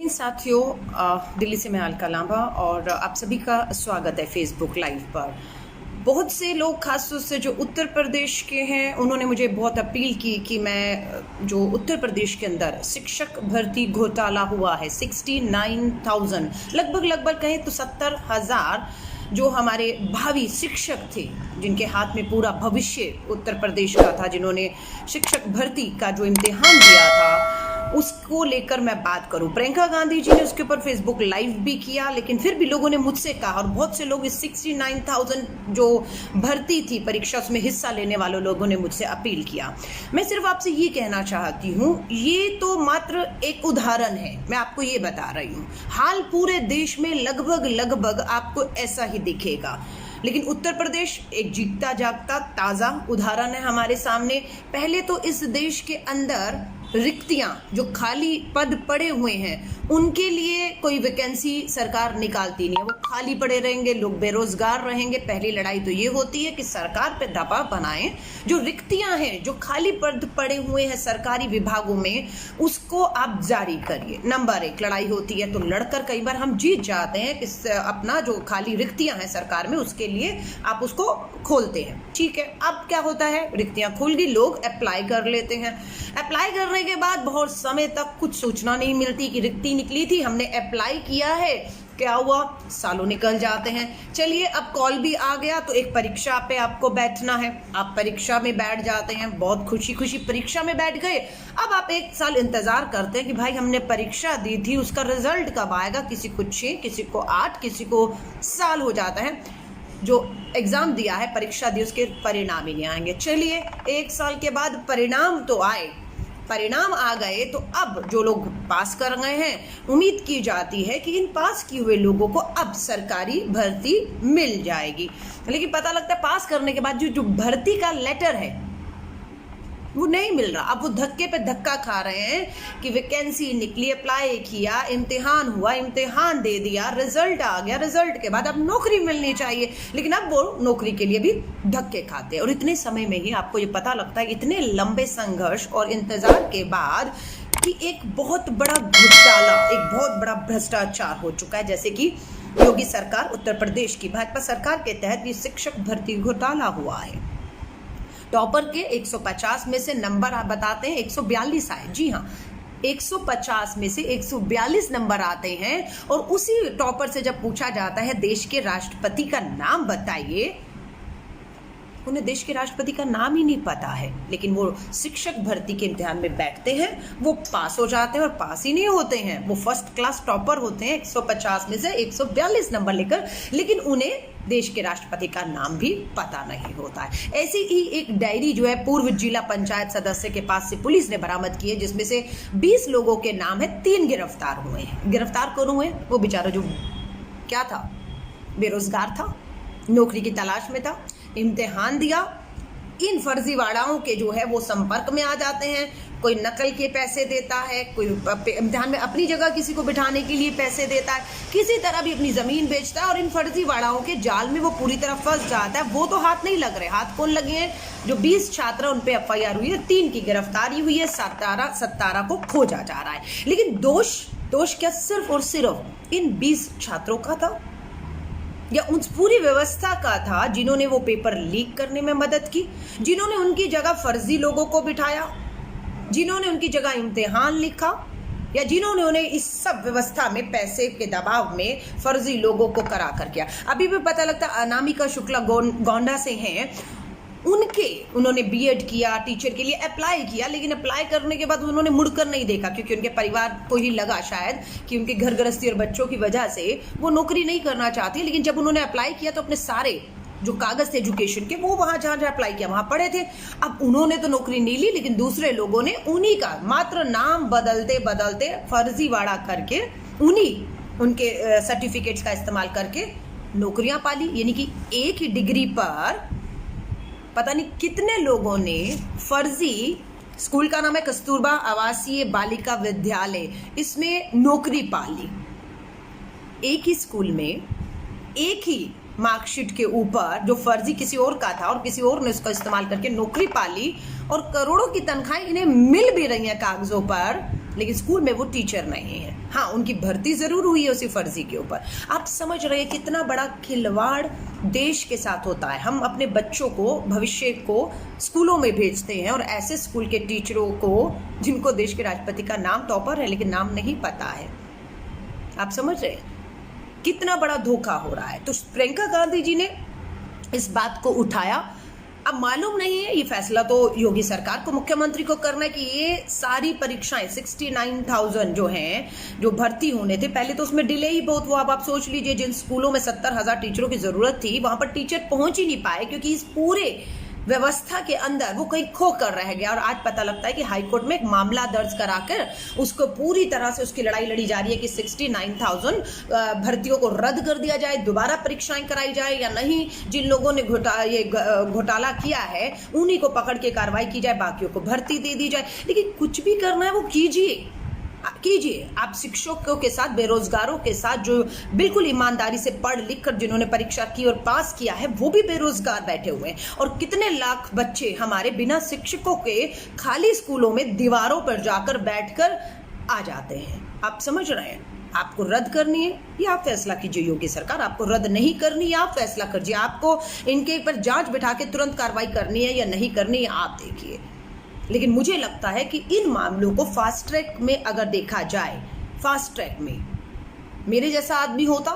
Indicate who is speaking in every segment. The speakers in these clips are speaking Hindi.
Speaker 1: साथियों, दिल्ली से मैं अलका लांबा और आप सभी का स्वागत है फेसबुक लाइव पर। बहुत से लोग खासतौर से जो उत्तर प्रदेश के हैं उन्होंने मुझे बहुत अपील की कि मैं जो उत्तर प्रदेश के अंदर शिक्षक भर्ती घोटाला हुआ है 69,000 लगभग कहें तो 70,000 जो हमारे भावी शिक्षक थे जिनके हाथ में पूरा भविष्य उत्तर प्रदेश का था, जिन्होंने शिक्षक भर्ती का जो इम्तिहान दिया था उसको लेकर मैं बात करूं। प्रियंका गांधी जी ने उसके ऊपर फेसबुक लाइव भी किया, लेकिन फिर भी लोगों ने मुझसे कहा और बहुत से लोग इस 69,000 जो भर्ती थी परीक्षा उसमें हिस्सा लेने वाले लोगों ने मुझसे अपील किया। मैं सिर्फ आपसे ये कहना चाहती हूँ, ये तो मात्र एक उदाहरण है, मैं आपको ये बता रही हूँ। हाल पूरे देश में लगभग आपको ऐसा ही दिखेगा, लेकिन उत्तर प्रदेश एक जीता जागता ताज़ा उदाहरण है हमारे सामने। पहले तो इस देश के अंदर रिक्तियां जो खाली पद पड़े हुए हैं उनके लिए कोई वैकेंसी सरकार निकालती नहीं है, वो खाली पड़े रहेंगे, लोग बेरोजगार रहेंगे। पहली लड़ाई तो ये होती है कि सरकार पे दबाव बनाएं, जो रिक्तियां हैं जो खाली पद पड़े हुए हैं सरकारी विभागों में उसको आप जारी करिए। नंबर 1 लड़ाई होती है, तो लड़कर कई बार हम जीत जाते हैं कि अपना जो खाली रिक्तियां हैं सरकार में उसके लिए आप उसको खोलते हैं, ठीक है। अब क्या होता है, रिक्तियां खुल गई, लोग अप्लाई कर लेते हैं। अप्लाई करने के बाद बहुत समय तक कुछ सूचना नहीं मिलती कि रिक्ति निकली थी, हमने अप्लाई किया है, क्या हुआ, सालों निकल जाते हैं। चलिए अब कॉल भी आ गया तो एक परीक्षा पे आपको बैठना है, आप परीक्षा में बैठ जाते हैं, बहुत खुशी परीक्षा में बैठ गए। अब आप 1 साल इंतजार करते हैं कि भाई हमने परीक्षा दी थी, उसका रिजल्ट कब आएगा। किसी को 6, किसी को 8, किसी को साल हो जाता है, जो एग्जाम दिया है, परीक्षा दी, उसके परिणाम ही नहीं आएंगे। चलिए 1 साल के बाद परिणाम तो आए, परिणाम आ गए, तो अब जो लोग पास कर गए हैं उम्मीद की जाती है कि इन पास किए हुए लोगों को अब सरकारी भर्ती मिल जाएगी। लेकिन पता लगता है पास करने के बाद जो भर्ती का लेटर है वो नहीं मिल रहा। अब वो धक्के पे धक्का खा रहे हैं कि वैकेंसी निकली, अप्लाई किया, इम्तिहान हुआ, इम्तिहान दे दिया, रिजल्ट आ गया, रिजल्ट के बाद अब नौकरी मिलनी चाहिए, लेकिन अब वो नौकरी के लिए भी धक्के खाते हैं। और इतने समय में ही आपको ये पता लगता है, इतने लंबे संघर्ष और इंतजार के बाद, कि एक बहुत बड़ा घोटाला, एक बहुत बड़ा भ्रष्टाचार हो चुका है। जैसे कि योगी सरकार, उत्तर प्रदेश की भाजपा सरकार के तहत ये शिक्षक भर्ती घोटाला हुआ है। टॉपर के 150 में से नंबर आप बताते हैं 142 आए। जी हाँ, 150 में से 142 नंबर आते हैं। और उसी टॉपर से जब पूछा जाता है देश के राष्ट्रपति का नाम बताइए, उन्हें देश के राष्ट्रपति का नाम ही नहीं पता है, लेकिन वो शिक्षक भर्ती के इम्तिहान में बैठते हैं, वो पास हो जाते हैं और पास ही नहीं होते हैं, वो फर्स्ट क्लास टॉपर होते हैं 150 में से 142 नंबर लेकर, लेकिन उन्हें देश के राष्ट्रपति का नाम भी पता नहीं होता है। ऐसी ही एक डायरी जो है पूर्व जिला पंचायत सदस्य के पास से पुलिस ने बरामद की है, जिसमें से 20 लोगों के नाम है, 3 गिरफ्तार हुए हैं। गिरफ्तार कौन हुए? वो बेचारा जो क्या था, बेरोजगार था, नौकरी की तलाश में था, इम्तिहान दिया, इन फर्जीवाड़ाओं के जो है वो संपर्क में आ जाते हैं। कोई नकल के पैसे देता है, कोई इम्तिहान में अपनी जगह किसी को बिठाने के लिए पैसे देता है, किसी तरह भी अपनी जमीन बेचता है और इन फर्जीवाड़ाओं के जाल में वो पूरी तरह फंस जाता है। वो तो हाथ नहीं लग रहे, हाथ कौन लगे हैं? जो 20 छात्र उन पे FIR हुई है, 3 की गिरफ्तारी हुई है, 17 को खोजा जा रहा है। लेकिन दोष क्या सिर्फ और सिर्फ इन 20 छात्रों का था या उस पूरी व्यवस्था का था जिन्होंने वो पेपर लीक करने में मदद की, जिन्होंने उनकी जगह फर्जी लोगों को बिठाया, जिन्होंने उनकी जगह इम्तिहान लिखा, या जिन्होंने उन्हें इस सब व्यवस्था में पैसे के दबाव में फर्जी लोगों को करा कर किया। अभी भी पता लगता अनामिका शुक्ला गोंडा से हैं, उन्होंने BEd किया, टीचर के लिए अप्लाई किया, लेकिन अप्लाई करने के बाद उन्होंने मुड़कर नहीं देखा, क्योंकि उनके परिवार को ही लगा शायद कि उनके घर गृहस्थी और बच्चों की वजह से वो नौकरी नहीं करना चाहती। लेकिन जब उन्होंने अप्लाई किया तो अपने सारे जो कागज थे एजुकेशन के वो वहां जहां अप्लाई किया वहां पड़े थे। अब उन्होंने तो नौकरी नहीं ली, लेकिन दूसरे लोगों ने उन्हीं का मात्र नाम बदलते फर्जीवाड़ा करके उनके सर्टिफिकेट्स का इस्तेमाल करके नौकरियां पाली। यानी कि एक ही डिग्री पर पता नहीं कितने लोगों ने फर्जी, स्कूल का नाम है कस्तूरबा आवासीय बालिका विद्यालय, इसमें नौकरी पाली। एक ही स्कूल में एक ही मार्कशीट के ऊपर जो फर्जी किसी और का था और किसी और ने उसका इस्तेमाल करके नौकरी पाली, और करोड़ों की तनख्वाहें इन्हें मिल भी रही हैं कागजों पर, लेकिन स्कूल में वो टीचर नहीं है। हाँ, उनकी भर्ती जरूर हुई है उसी फर्जी के ऊपर। आप समझ रहे हैं कितना बड़ा खिलवाड़ देश के साथ होता है। हम अपने बच्चों को, भविष्य को स्कूलों में भेजते हैं और ऐसे स्कूल के टीचरों को जिनको देश के राष्ट्रपति का नाम टॉपर है लेकिन नाम नहीं पता है। आप समझ रहे हैं कितना बड़ा धोखा हो रहा है। तो प्रियंका गांधी जी ने इस बात को उठाया। अब मालूम नहीं है, ये फैसला तो योगी सरकार को, मुख्यमंत्री को करना है कि ये सारी परीक्षाएं 69,000 जो हैं, जो भर्ती होने थे, पहले तो उसमें डिले ही बहुत हुआ। अब आप सोच लीजिए जिन स्कूलों में 70,000 टीचरों की जरूरत थी वहां पर टीचर पहुंच ही नहीं पाए क्योंकि इस पूरे व्यवस्था के अंदर वो कहीं खो कर रह गया। और आज पता लगता है कि हाईकोर्ट में एक मामला दर्ज कराकर उसको पूरी तरह से उसकी लड़ाई लड़ी जा रही है कि 69,000 भर्तियों को रद्द कर दिया जाए, दोबारा परीक्षाएं कराई जाए या नहीं। जिन लोगों ने घोटाला किया है उन्हीं को पकड़ के कार्रवाई की जाए, बाकियों को भर्ती दे दी जाए। लेकिन कुछ भी करना है वो कीजिए। आप शिक्षकों के साथ, बेरोजगारों के साथ, जो बिल्कुल ईमानदारी से पढ़ लिख कर जिन्होंने परीक्षा की और पास किया है वो भी बेरोजगार बैठे हुए हैं। और कितने लाख बच्चे हमारे बिना शिक्षकों के खाली स्कूलों में दीवारों पर जाकर बैठकर आ जाते हैं। आप समझ रहे हैं, आपको रद्द करनी है या आप फैसला कीजिए। योगी सरकार, आपको रद्द नहीं करनी है, आप फैसला कीजिए। आपको इनके पर जांच बिठा के तुरंत कार्रवाई करनी है या नहीं करनी है, आप देखिए। लेकिन मुझे लगता है कि इन मामलों को फास्ट ट्रैक में अगर देखा जाए, फास्ट ट्रैक में मेरे जैसा आदमी होता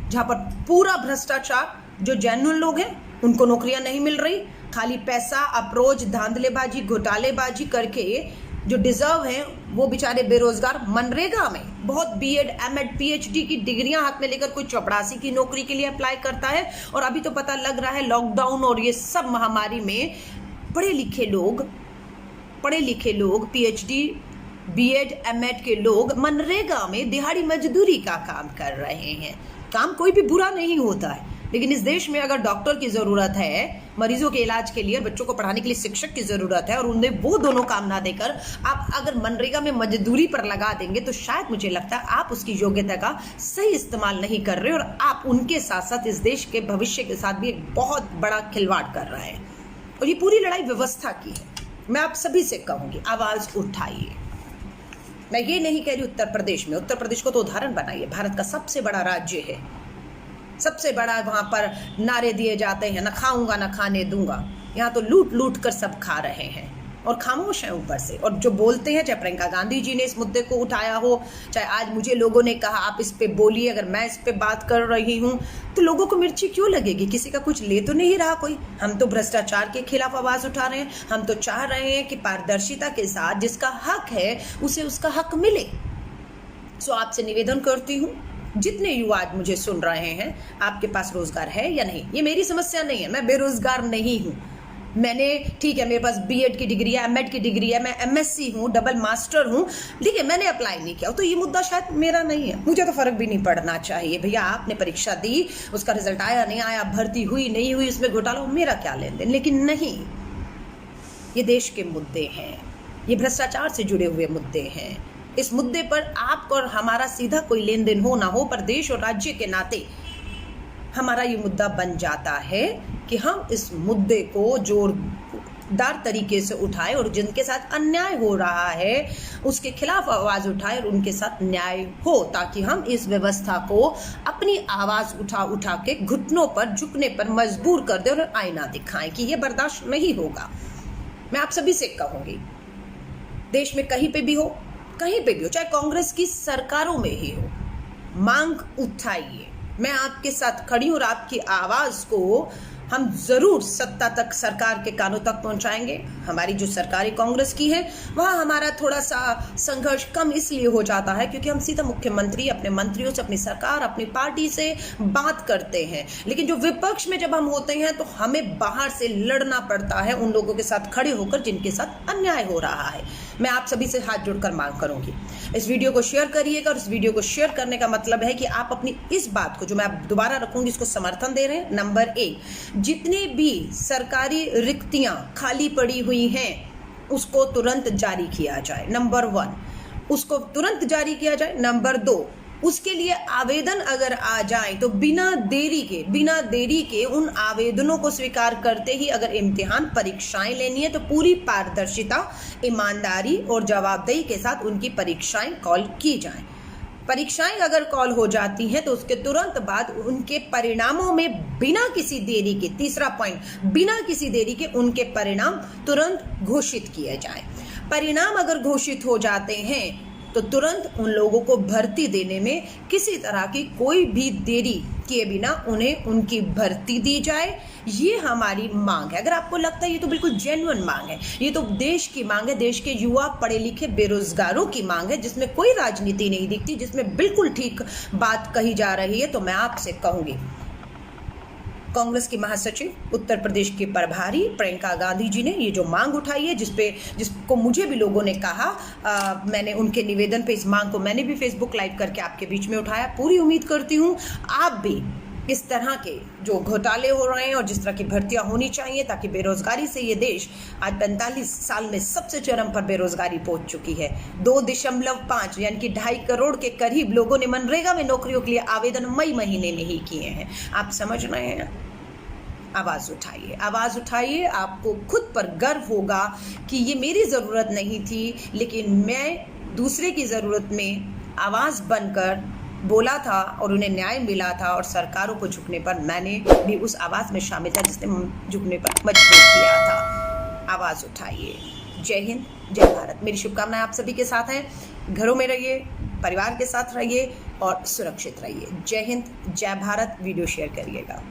Speaker 1: जहां पर पूरा भ्रष्टाचार, जो जेन्युइन लोग हैं उनको नौकरियां नहीं मिल रही, खाली पैसा, अप्रोच, धांधलेबाजी, घोटालेबाजी करके जो डिजर्व हैं वो बेचारे बेरोजगार। मनरेगा में बहुत बीएड, एमएड, पीएचडी की डिग्रियां हाथ में लेकर कोई चपरासी की नौकरी के लिए अप्लाई करता है। और अभी तो पता लग रहा है लॉकडाउन और ये सब महामारी में पढ़े लिखे लोग, पीएचडी, बीएड, एमएड के लोग मनरेगा में दिहाड़ी मजदूरी का काम कर रहे हैं। काम कोई भी बुरा नहीं होता है, लेकिन इस देश में अगर डॉक्टर की जरूरत है, मरीजों के इलाज के लिए, बच्चों को पढ़ाने के लिए शिक्षक की जरूरत है और उन्हें वो दोनों काम ना देकर आप अगर मनरेगा में मजदूरी पर लगा देंगे तो शायद मुझे लगता है आप उसकी योग्यता का सही इस्तेमाल नहीं कर रहे और आप उनके साथ साथ इस देश के भविष्य के साथ भी एक बहुत बड़ा खिलवाड़ कर रहे हैं। और ये पूरी लड़ाई व्यवस्था की है। मैं आप सभी से कहूंगी, आवाज उठाइए। मैं ये नहीं कह रही उत्तर प्रदेश को तो उदाहरण बनाइए, भारत का सबसे बड़ा राज्य है, सबसे बड़ा, वहां पर नारे दिए जाते हैं, ना खाऊंगा ना खाने दूंगा। यहाँ तो लूट लूट कर सब खा रहे हैं और खामोश हैं ऊपर से। और जो बोलते हैं, चाहे प्रियंका गांधी जी ने इस मुद्दे को उठाया हो, चाहे आज मुझे लोगों ने कहा आप इस पे बोलिए, अगर मैं इस पे बात कर रही हूँ तो लोगों को मिर्ची क्यों लगेगी? किसी का कुछ ले तो नहीं रहा कोई। हम तो भ्रष्टाचार के खिलाफ आवाज उठा रहे हैं। हम तो चाह रहे हैं कि पारदर्शिता के साथ जिसका हक है उसे उसका हक मिले। सो आपसे निवेदन करती हूँ, जितने युवा आज मुझे सुन रहे हैं, आपके पास रोजगार है या नहीं? ये मेरी समस्या नहीं है, मैं बेरोजगार नहीं हूँ। मैंने, ठीक है, मेरे पास बीएड की डिग्री है, एमएड की डिग्री है, मैं एमएससी हूँ, डबल मास्टर हूँ, लेकिन मैंने अप्लाई नहीं किया। तो ये मुद्दा शायद मेरा नहीं है, मुझे तो फर्क भी नहीं पड़ना चाहिए। भैया आपने परीक्षा दी, उसका रिजल्ट आया नहीं आया, भर्ती हुई नहीं हुई, उसमें घोटाला, मेरा क्या लेन देन। लेकिन नहीं, ये देश के मुद्दे हैं, ये भ्रष्टाचार से जुड़े हुए मुद्दे हैं। इस मुद्दे पर आप और हमारा सीधा कोई लेन देन हो ना हो, पर देश और राज्य के नाते हमारा ये मुद्दा बन जाता है कि हम इस मुद्दे को जोरदार तरीके से उठाएं और जिनके साथ अन्याय हो रहा है उसके खिलाफ आवाज उठाएं और उनके साथ न्याय हो, ताकि हम इस व्यवस्था को अपनी आवाज उठा के घुटनों पर झुकने पर मजबूर कर दें और आईना दिखाएं कि ये बर्दाश्त नहीं होगा। मैं आप सभी से कहूंगी, देश में कहीं पे भी हो, चाहे कांग्रेस की सरकारों में ही हो, मांग उठाइए। मैं आपके साथ खड़ी हूं और आपकी आवाज को हम जरूर सत्ता तक, सरकार के कानों तक पहुंचाएंगे। हमारी जो सरकारी कांग्रेस की है वहां हमारा थोड़ा सा संघर्ष कम इसलिए हो जाता है क्योंकि हम सीधा मुख्यमंत्री, अपने मंत्रियों से, अपनी सरकार, अपनी पार्टी से बात करते हैं। लेकिन जो विपक्ष में जब हम होते हैं तो हमें बाहर से लड़ना पड़ता है उन लोगों के साथ खड़े होकर जिनके साथ अन्याय हो रहा है। मैं आप सभी से हाथ जोड़कर मांग करूंगी, इस वीडियो को शेयर करिएगा। और इस वीडियो को शेयर करने का मतलब है कि आप अपनी इस बात को, जो मैं दोबारा रखूंगी, इसको समर्थन दे रहे हैं। नंबर 1, जितनी भी सरकारी रिक्तियां खाली पड़ी हुई हैं उसको तुरंत जारी किया जाए। नंबर 1, उसको तुरंत जारी किया जाए। नंबर 2, उसके लिए आवेदन अगर आ जाए तो बिना देरी के उन आवेदनों को स्वीकार करते ही अगर इम्तिहान परीक्षाएं लेनी है तो पूरी पारदर्शिता, ईमानदारी और जवाबदेही के साथ उनकी परीक्षाएं कॉल की जाएं। परीक्षाएं अगर कॉल हो जाती हैं तो उसके तुरंत बाद उनके परिणामों में बिना किसी देरी के, तीसरा पॉइंट, बिना किसी देरी के उनके परिणाम तुरंत घोषित किए जाएं। परिणाम अगर घोषित हो जाते हैं तो तुरंत उन लोगों को भर्ती देने में किसी तरह की कोई भी देरी किए बिना उन्हें उनकी भर्ती दी जाए, ये हमारी मांग है। अगर आपको लगता है ये तो बिल्कुल जेन्युइन मांग है, ये तो देश की मांग है, देश के युवा पढ़े लिखे बेरोजगारों की मांग है, जिसमें कोई राजनीति नहीं दिखती, जिसमें बिल्कुल ठीक बात कही जा रही है, तो मैं आपसे कहूंगी, कांग्रेस की महासचिव, उत्तर प्रदेश के प्रभारी प्रियंका गांधी जी ने ये जो मांग उठाई है, जिसको मुझे भी लोगों ने कहा, मैंने उनके निवेदन पे इस मांग को मैंने भी फेसबुक लाइव करके आपके बीच में उठाया। पूरी उम्मीद करती हूँ आप भी इस तरह के जो घोटाले हो रहे हैं और जिस तरह की भर्तियां होनी चाहिए, ताकि बेरोजगारी से ये देश आज 45 साल में सबसे चरम पर बेरोजगारी पहुंच चुकी है। 2.5 यानी कि 2.5 करोड़ के करीब लोगों ने मनरेगा में नौकरियों के लिए आवेदन मई महीने में ही किए हैं। आप समझ रहे हैं? आवाज उठाइए, आवाज उठाइए। आपको खुद पर गर्व होगा कि ये मेरी जरूरत नहीं थी, लेकिन मैं दूसरे की जरूरत में आवाज बनकर बोला था और उन्हें न्याय मिला था, और सरकारों को झुकने पर मैंने भी उस आवाज में शामिल था जिसने झुकने पर मजबूर किया था। आवाज उठाइए। जय हिंद, जय भारत। मेरी शुभकामनाएं आप सभी के साथ हैं। घरों में रहिए, परिवार के साथ रहिए और सुरक्षित रहिए। जय हिंद, जय भारत। वीडियो शेयर करिएगा।